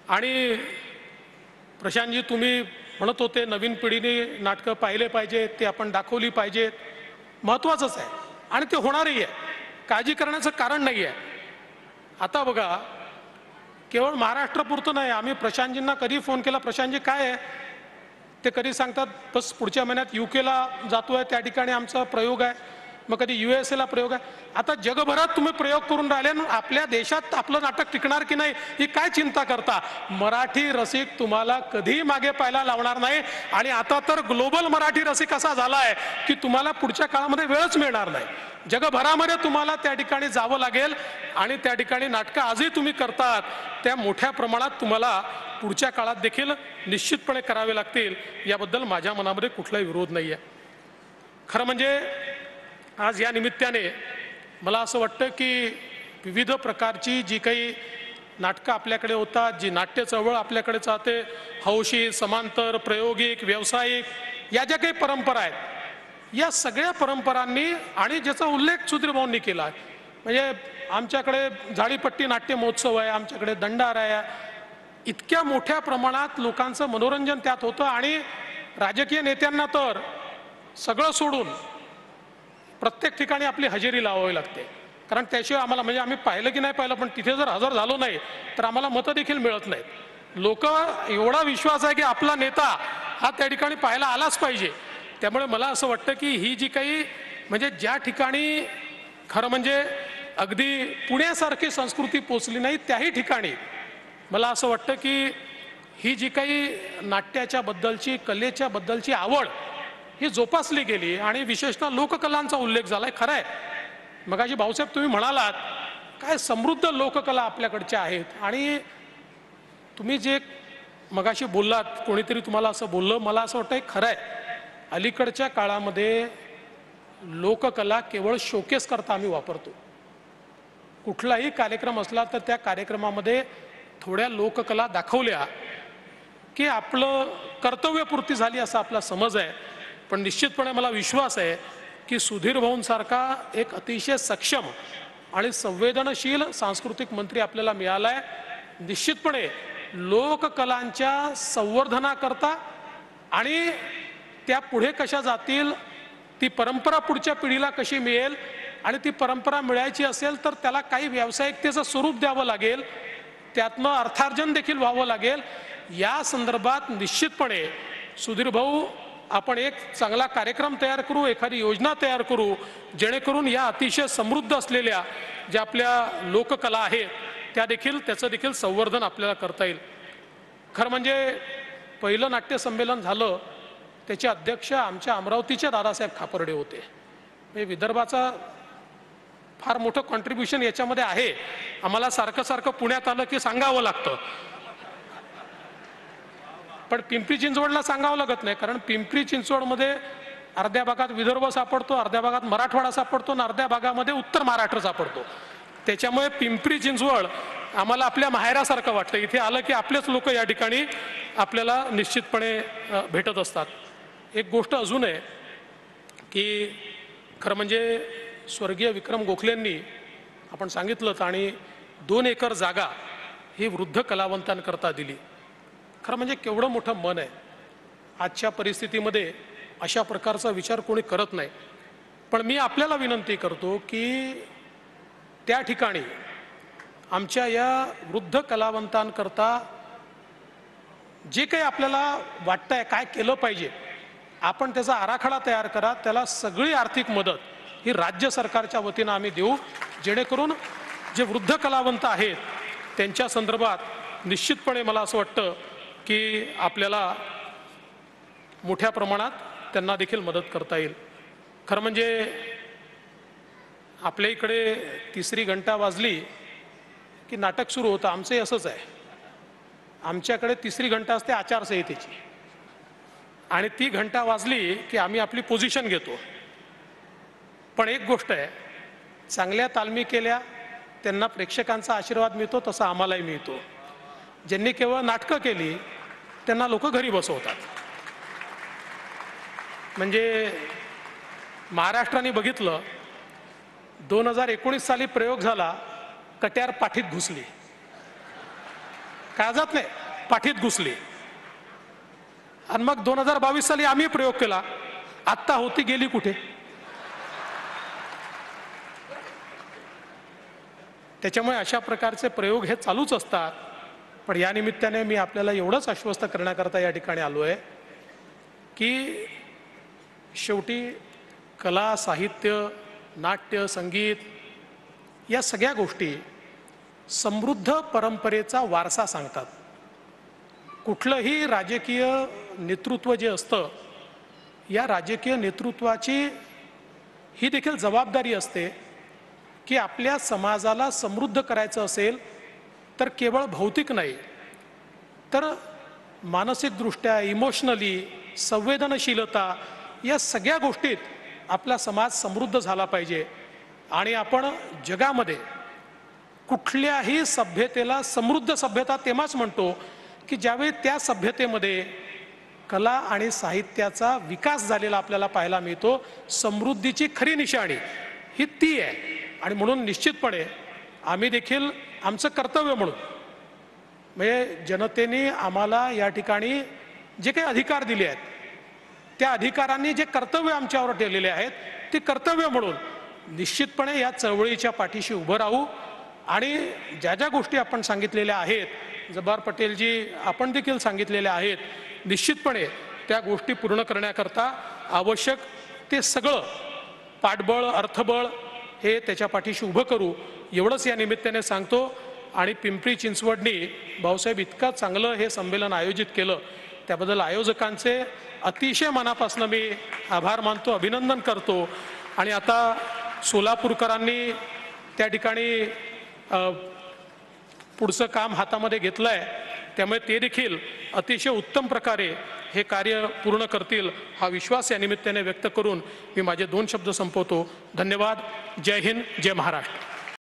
आणि प्रशांतजी तुम्ही म्हणत होते नवीन पिढीने नाटकं पाहिले पाहिजेत, ते आपण दाखवली पाहिजेत, महत्त्वाचंच आहे आणि ते होणारही आहे, काळजी करण्याचं कारण नाही आहे. आता बघा, केवळ महाराष्ट्रापुरतं नाही, आम्ही प्रशांतजींना कधी फोन केला, प्रशांतजी काय आहे, ते कधी सांगतात बस पुढच्या महिन्यात युकेला जातोय, त्या ठिकाणी आमचा प्रयोग आहे, मग कधी USA ला प्रयोग आहे. आता जगभरात तुम्ही प्रयोग करून राहिले ना, आपल्या देशात आपलं नाटक टिकणार की नाही ही काय चिंता करता. मराठी रसिक तुम्हाला कधी मागे पाहायला लावणार नाही. आणि आता तर ग्लोबल मराठी रसिक असा झाला आहे की तुम्हाला पुढच्या काळामध्ये वेळच मिळणार नाही. जगभरामध्ये तुम्हाला त्या ठिकाणी जावं लागेल आणि त्या ठिकाणी नाटकं आजही तुम्ही करतात त्या मोठ्या प्रमाणात तुम्हाला पुढच्या काळात देखील निश्चितपणे करावे लागतील. याबद्दल माझ्या मनामध्ये कुठलाही विरोध नाही आहे. खरं म्हणजे आज या निमित्ताने मला असं वाटतं की विविध प्रकारची जी काही नाटकं आपल्याकडे होतात, जी नाट्य चळवळ आपल्याकडे चालते, हौशी, समांतर, प्रायोगिक, व्यावसायिक, या ज्या काही परंपरा आहेत, या सगळ्या परंपरांनी आणि ज्याचा उल्लेख सुधीर भाऊंनी केला आहे, म्हणजे आमच्याकडे झाडीपट्टी नाट्य महोत्सव आहे, आमच्याकडे दंडार आहे, इतक्या मोठ्या प्रमाणात लोकांचं मनोरंजन त्यात होतं. आणि राजकीय नेत्यांना तर सगळं सोडून प्रत्येक ठिकाणी आपली हजेरी लावावी लागते, कारण त्याशिवाय आम्हाला, म्हणजे आम्ही पाहिलं की नाही पाहिलं, पण तिथे जर हजर झालो नाही तर आम्हाला मतं देखील मिळत नाहीत. लोक एवढा विश्वास आहे की आपला नेता हा त्या ठिकाणी पाहायला आलाच पाहिजे. त्यामुळे मला असं वाटतं की ही जी काही, म्हणजे ज्या ठिकाणी खरं म्हणजे अगदी पुण्यासारखी संस्कृती पोचली नाही, त्याही ठिकाणी मला असं वाटतं की ही जी काही नाट्याच्या बद्दलची, कलेच्या बद्दलची आवड ही जोपासली गेली. आणि विशेषतः लोककलांचा उल्लेख झालाय. खरं आहे, मगाशी भाऊसाहेब तुम्ही म्हणालात काय समृद्ध लोककला आपल्याकडच्या आहेत. आणि तुम्ही जे मगाशी बोललात, कोणीतरी तुम्हाला असं बोललं, मला असं वाटतं खरं आहे, अलीकडच्या काळामध्ये लोककला केवळ शोकेस करता आम्ही वापरतो. कुठलाही कार्यक्रम असला तर त्या कार्यक्रमामध्ये थोड्या लोककला दाखवल्या की आपलं कर्तव्यपूर्ती झाली असा आपला समज आहे. पण निश्चितपणे मला विश्वास आहे की सुधीर भाऊंसारखा एक अतिशय सक्षम आणि संवेदनशील सांस्कृतिक मंत्री आपल्याला मिळाला आहे. निश्चितपणे लोककलांच्या संवर्धनाकरता आणि त्या पुढे कशा जातील, ती परंपरा पुढच्या पिढीला कशी मिळेल, आणि ती परंपरा मिळायची असेल तर त्याला काही व्यावसायिकतेचं स्वरूप द्यावं लागेल, त्यातनं अर्थार्जन देखील व्हावं लागेल. या संदर्भात निश्चितपणे सुधीर भाऊ आपण एक चांगला कार्यक्रम तयार करू, एखादी योजना तयार करू, जेणेकरून या अतिशय समृद्ध असलेल्या ज्या आपल्या लोककला आहेत त्या देखील, त्याचं देखील संवर्धन आपल्याला करता येईल. खरं म्हणजे पहिलं नाट्य संमेलन झालं त्याचे अध्यक्ष आमच्या अमरावतीचे दादासाहेब खापर्डे होते. म्हणजे विदर्भाचा फार मोठं कॉन्ट्रीब्युशन याच्यामध्ये आहे. आम्हाला सारखं सारखं पुण्यात आलं की सांगावं लागतं, पण पिंपरी चिंचवडला सांगावं लागत नाही, कारण पिंपरी चिंचवडमध्ये अर्ध्या भागात विदर्भ सापडतो, अर्ध्या भागात मराठवाडा सापडतो आणि अर्ध्या भागामध्ये उत्तर महाराष्ट्र सापडतो. त्याच्यामुळे पिंपरी चिंचवड आम्हाला आपल्या माहेरासारखं वाटतं. इथे आलं की आपलेच लोक या ठिकाणी आपल्याला निश्चितपणे भेटत असतात. एक गोष्ट अजून आहे की खरं म्हणजे स्वर्गीय विक्रम गोखलेंनी आपण सांगितलं आणि 2 एकर जागा ही वृद्ध कलावंतांकरता दिली. खरं म्हणजे केवढं मोठं मन आहे. आजच्या परिस्थितीमध्ये अशा प्रकारचा विचार कोणी करत नाही. पण मी आपल्याला विनंती करतो की त्या ठिकाणी आमच्या या वृद्ध कलावंतांकरता जे काही आपल्याला वाटतंय काय केलं पाहिजे, आपण त्याचा आराखडा तयार करा. त्याला सगळी आर्थिक मदत ही राज्य सरकारच्या वतीनं आम्ही देऊ, जेणेकरून जे वृद्ध कलावंत आहेत त्यांच्या संदर्भात निश्चितपणे मला असं वाटतं की आपल्याला मोठ्या प्रमाणात त्यांना देखील मदत करता येईल. खरं म्हणजे आपल्या इकडे 3री घंटा वाजली की नाटक सुरू होतं. आमचंही असंच आहे. आमच्याकडे 3री घंटा असते आचारसंहितेची, आणि ती घंटा वाजली की आम्ही आपली पोझिशन घेतो. पण एक गोष्ट आहे, चांगल्या तालमी केल्या त्यांना प्रेक्षकांचा आशीर्वाद मिळतो, तसा आम्हालाही मिळतो. ज्यांनी केवळ नाटकं केली त्यांना लोक घरी बसवतात. म्हणजे महाराष्ट्राने बघितलं, 2019 साली प्रयोग झाला, कट्यार पाठीत घुसली. काळजात नाही, पाठीत घुसली. आणि मग 2022 साली आम्ही प्रयोग केला. आत्ता होती गेली कुठे? त्याच्यामुळे अशा प्रकारचे प्रयोग हे चालूच असतात. पण या निमित्ताने मी आपल्याला एवढंच आश्वस्त करण्याकरता या ठिकाणी आलो आहे की शेवटी कला, साहित्य, नाट्य, संगीत या सगळ्या गोष्टी समृद्ध परंपरेचा वारसा सांगतात. कुठलंही राजकीय नेतृत्व जे असतं, या राजकीय नेतृत्वाची ही देखील जबाबदारी असते की आपल्या समाजाला समृद्ध करायचं असेल तर केवळ भौतिक नाही तर मानसिकदृष्ट्या, इमोशनली, संवेदनशीलता या सगळ्या गोष्टीत आपला समाज समृद्ध झाला पाहिजे. आणि आपण जगामध्ये कुठल्याही सभ्यतेला समृद्ध सभ्यता तेव्हाच म्हणतो की ज्यावेळी त्या सभ्यतेमध्ये कला आणि साहित्याचा विकास झालेला आपल्याला पाहायला मिळतो. समृद्धीची खरी निशाणी ही ती आहे. आणि म्हणून निश्चितपणे आम्ही देखील आमचं कर्तव्य म्हणून, म्हणजे जनतेने आम्हाला या ठिकाणी जे काही अधिकार दिले आहेत, त्या अधिकारांनी जे कर्तव्य आमच्यावर ठेवलेले आहेत, ते कर्तव्य म्हणून निश्चितपणे या चळवळीच्या पाठीशी उभं राहू. आणि ज्या ज्या गोष्टी आपण सांगितलेल्या आहेत, जब्बार पटेलजी आपण देखील सांगितलेल्या आहेत, निश्चितपणे त्या गोष्टी पूर्ण करण्याकरता आवश्यक ते सगळं पाठबळ, अर्थबळ हे त्याच्या पाठीशी उभं करू, एवढंच या निमित्ताने सांगतो. आणि पिंपरी चिंचवडनी भाऊसाहेब इतकं चांगलं हे संमेलन आयोजित केलं, त्याबद्दल आयोजकांचे अतिशय मनापासून मी आभार मानतो, अभिनंदन करतो. आणि आता सोलापूरकरांनी त्या ठिकाणी पुढचं काम हातामध्ये घेतलं आहे, त्यामुळे ते देखील अतिशय उत्तम प्रकारे हे कार्य पूर्ण करतील हा विश्वास या निमित्ताने व्यक्त करून मी माझे 2 शब्द संपवतो. धन्यवाद. जय हिंद, जय महाराष्ट्र.